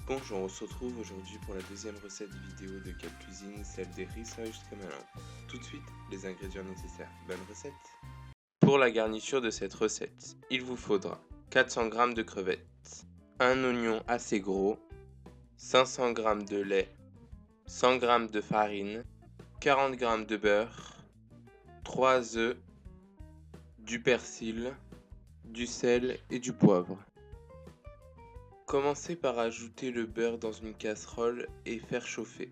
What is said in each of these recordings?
Bonjour, on se retrouve aujourd'hui pour la deuxième recette vidéo de Cap Cuisine, celle des rissoles camelin. Tout de suite, les ingrédients nécessaires. Bonne recette. Pour la garniture de cette recette, il vous faudra 400 g de crevettes, un oignon assez gros, 500 g de lait, 100 g de farine, 40 g de beurre, 3 œufs, du persil, du sel et du poivre. Commencez par ajouter le beurre dans une casserole et faire chauffer.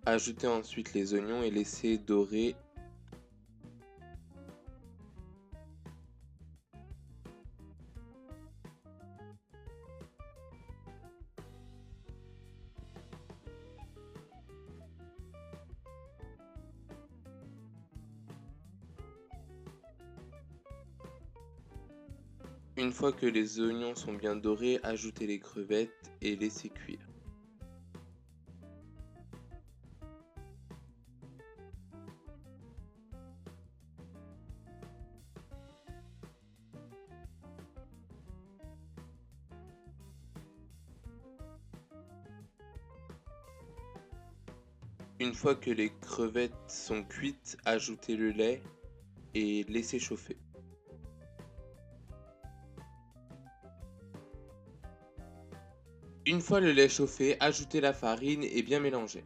Ajoutez ensuite les oignons et laissez dorer. Une fois que les oignons sont bien dorés, ajoutez les crevettes et laissez cuire. Une fois que les crevettes sont cuites, ajoutez le lait et laissez chauffer. Une fois le lait chauffé, ajoutez la farine et bien mélanger.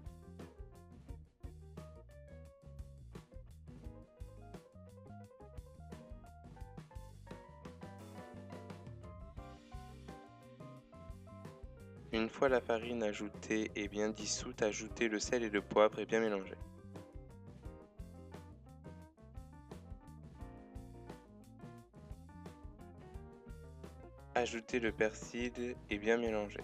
Une fois la farine ajoutée et bien dissoute, ajoutez le sel et le poivre et bien mélanger. Ajoutez le persil et bien mélanger.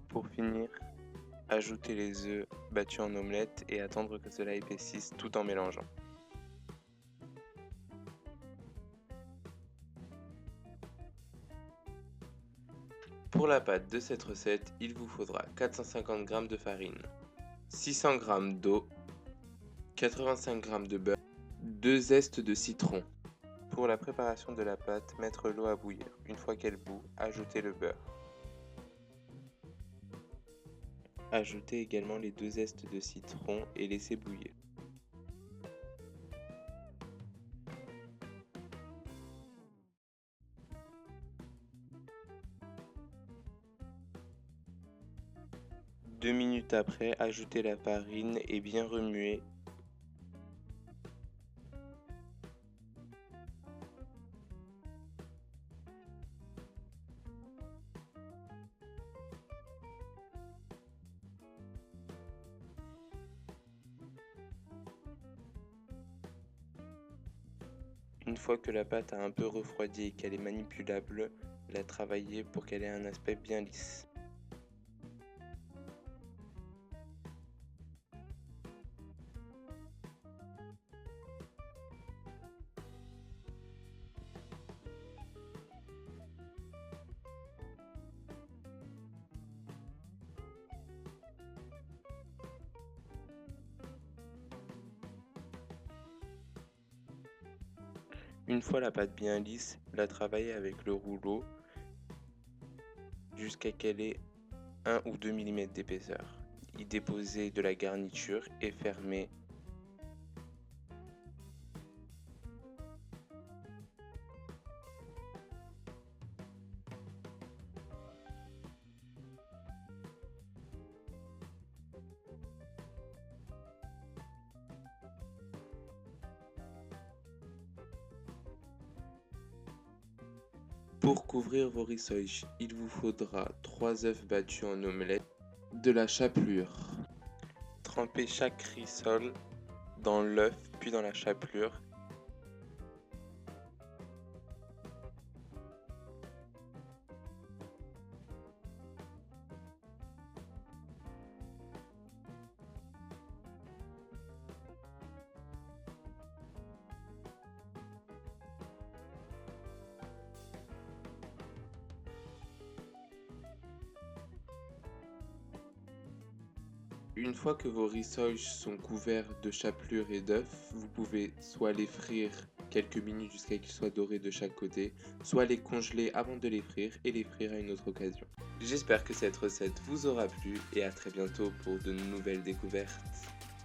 Pour finir, ajoutez les œufs battus en omelette et attendre que cela épaississe tout en mélangeant. Pour la pâte de cette recette, il vous faudra 450 g de farine, 600 g d'eau, 85 g de beurre, 2 zestes de citron. Pour la préparation de la pâte, mettre l'eau à bouillir. Une fois qu'elle bout, ajoutez le beurre. Ajoutez également les 2 zestes de citron et laissez bouillir. Deux minutes après, ajoutez la farine et bien remuer. Une fois que la pâte a un peu refroidi et qu'elle est manipulable, la travailler pour qu'elle ait un aspect bien lisse. Une fois la pâte bien lisse, la travaillez avec le rouleau jusqu'à qu'elle ait 1 ou 2 mm d'épaisseur. Y déposez de la garniture et fermez. Pour couvrir vos rissoles, il vous faudra 3 œufs battus en omelette, de la chapelure. Trempez chaque rissole dans l'œuf puis dans la chapelure. Une fois que vos rissoles sont couverts de chapelure et d'œufs, vous pouvez soit les frire quelques minutes jusqu'à qu'ils soient dorés de chaque côté, soit les congeler avant de les frire et les frire à une autre occasion. J'espère que cette recette vous aura plu et à très bientôt pour de nouvelles découvertes.